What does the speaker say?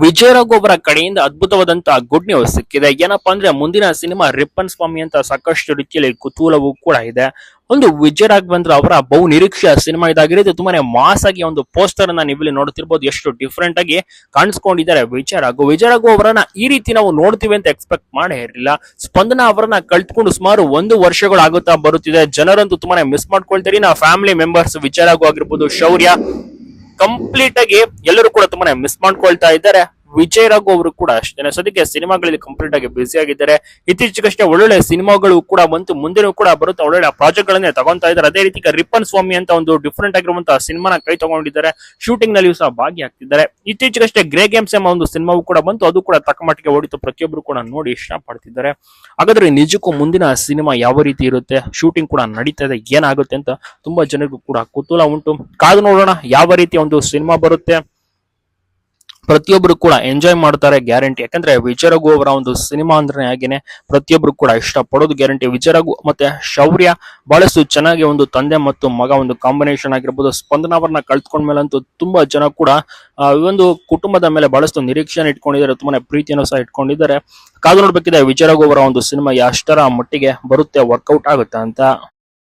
ವಿಜಯ್ ರಘು ಅವರ ಕಡೆಯಿಂದ ಅದ್ಭುತವಾದಂತಹ ಗುಡ್ ನ್ಯೂಸ್ ಸಿಕ್ಕಿದೆ. ಏನಪ್ಪಾ ಅಂದ್ರೆ ಮುಂದಿನ ಸಿನಿಮಾ ರಿಪ್ಪನ್ ಸ್ವಾಮಿ ಅಂತ ಸಾಕಷ್ಟು ರೀತಿಯಲ್ಲಿ ಕುತೂಹಲವೂ ಕೂಡ ಇದೆ. ಒಂದು ವಿಜಯ್ ರಾಘವೇಂದ್ರ ಅವರ ಬಹು ನಿರೀಕ್ಷೆಯ ಸಿನಿಮಾ ಇದಾಗಿರುತ್ತೆ. ತುಂಬಾನೇ ಮಾಸ್ ಆಗಿ ಒಂದು ಪೋಸ್ಟರ್ ಅನ್ನ ನೀವು ಇಲ್ಲಿ ನೋಡ್ತಿರ್ಬೋದು. ಎಷ್ಟು ಡಿಫ್ರೆಂಟ್ ಆಗಿ ಕಾಣಿಸ್ಕೊಂಡಿದ್ದಾರೆ ವಿಜಯ್ ರಘು ಅವರನ್ನ ಈ ರೀತಿ ನಾವು ನೋಡ್ತೀವಿ ಅಂತ ಎಕ್ಸ್ಪೆಕ್ಟ್ ಮಾಡೇ ಇರಲಿಲ್ಲ. ಸ್ಪಂದನ ಅವರನ್ನ ಕಳ್ತ್ಕೊಂಡು ಸುಮಾರು 1 ವರ್ಷಗಳು ಆಗುತ್ತಾ ಬರುತ್ತಿದೆ. ಜನರಂತೂ ತುಂಬಾನೇ ಮಿಸ್ ಮಾಡ್ಕೊಳ್ತಾರೆ. ನಾ ಫ್ಯಾಮಿಲಿ ಮೆಂಬರ್ಸ್ ವಿಜಯ್ ರಘು ಆಗಿರ್ಬೋದು, ಶೌರ್ಯ ಕಂಪ್ಲೀಟ್ ಆಗಿ ಎಲ್ಲರೂ ಕೂಡ ತುಂಬಾನೇ ಮಿಸ್ ಮಾಡ್ಕೊಳ್ತಾ ಇದ್ದಾರೆ. ವಿಜಯ್ ರಘು ಅವರು ಕೂಡ ಅಷ್ಟೇ ಸದ್ಯಕ್ಕೆ ಸಿನಿಮಾಗಳಲ್ಲಿ ಕಂಪ್ಲೀಟ್ ಆಗಿ ಬ್ಯುಸಿ ಆಗಿದ್ದಾರೆ. ಇತ್ತೀಚೆಗಷ್ಟೇ ಒಳ್ಳೊಳ್ಳೆ ಸಿನಿಮಾಗಳು ಕೂಡ ಬಂತು, ಮುಂದೆನೂ ಕೂಡ ಬರುತ್ತೆ. ಒಳ್ಳೊಳ್ಳೆ ಪ್ರಾಜೆಕ್ಟ್ ಗಳನ್ನೇ ತಗೊಂತಾ ಇದ್ದಾರೆ. ಅದೇ ರೀತಿ ರಿಪ್ಪನ್ ಸ್ವಾಮಿ ಅಂತ ಒಂದು ಡಿಫ್ರೆಂಟ್ ಆಗಿರುವಂತಹ ಸಿನಿಮಾನ ಕೈ ತಗೊಂಡಿದ್ದಾರೆ. ಶೂಟಿಂಗ್ ನಲ್ಲಿ ಸಹ ಭಾಗಿಯಾಗ್ತಿದ್ದಾರೆ. ಇತ್ತೀಚೆಗಷ್ಟೇ ಗ್ರೇ ಗೇಮ್ಸ್ ಎಂಬ ಒಂದು ಸಿನಿಮಾವು ಕೂಡ ಬಂತು. ಅದು ಕೂಡ ತಕ್ಕ ಮಟ್ಟಿಗೆ ಓಡಿತು. ಪ್ರತಿಯೊಬ್ಬರು ಕೂಡ ನೋಡಿ ಇಷ್ಟಪಡ್ತಿದ್ದಾರೆ. ಹಾಗಾದ್ರೆ ನಿಜಕ್ಕೂ ಮುಂದಿನ ಸಿನಿಮಾ ಯಾವ ರೀತಿ ಇರುತ್ತೆ, ಶೂಟಿಂಗ್ ಕೂಡ ನಡೀತಾ ಇದೆ, ಏನಾಗುತ್ತೆ ಅಂತ ತುಂಬಾ ಜನರಿಗೂ ಕೂಡ ಕುತೂಹಲ ಉಂಟು. ಕಾದು ನೋಡೋಣ ಯಾವ ರೀತಿ ಒಂದು ಸಿನಿಮಾ ಬರುತ್ತೆ. ಪ್ರತಿಯೊಬ್ಬರು ಕೂಡ ಎಂಜಾಯ್ ಮಾಡ್ತಾರೆ ಗ್ಯಾರಂಟಿ. ಯಾಕಂದ್ರೆ ವಿಜಯ್ ರಘು ಅವರ ಒಂದು ಸಿನಿಮಾ ಅಂದ್ರೆ ಹಾಗೇನೆ ಪ್ರತಿಯೊಬ್ಬರು ಕೂಡ ಇಷ್ಟ ಪಡೋದು ಗ್ಯಾರಂಟಿ. ವಿಜಯ್ ರಘು ಮತ್ತೆ ಶೌರ್ಯ ಬಹಳಷ್ಟು ಚೆನ್ನಾಗಿ ಒಂದು ತಂದೆ ಮತ್ತು ಮಗ ಒಂದು ಕಾಂಬಿನೇಷನ್ ಆಗಿರ್ಬೋದು. ಸ್ಪಂದನ ಅವರನ್ನ ಕಳ್ತ್ಕೊಂಡ್ಮೇಲಂತೂ ತುಂಬಾ ಜನ ಕೂಡ ಈ ಒಂದು ಕುಟುಂಬದ ಮೇಲೆ ಬಹಳಷ್ಟು ನಿರೀಕ್ಷೆಯನ್ನು ಇಟ್ಕೊಂಡಿದ್ದಾರೆ, ತುಂಬಾನೇ ಪ್ರೀತಿಯನ್ನು ಸಹ ಇಟ್ಕೊಂಡಿದ್ದಾರೆ. ಕಾದು ನೋಡ್ಬೇಕಿದೆ ವಿಜಯ್ ರಘು ಅವರ ಒಂದು ಸಿನಿಮಾ ಎಷ್ಟರ ಮಟ್ಟಿಗೆ ಬರುತ್ತೆ, ವರ್ಕೌಟ್ ಆಗುತ್ತೆ ಅಂತ.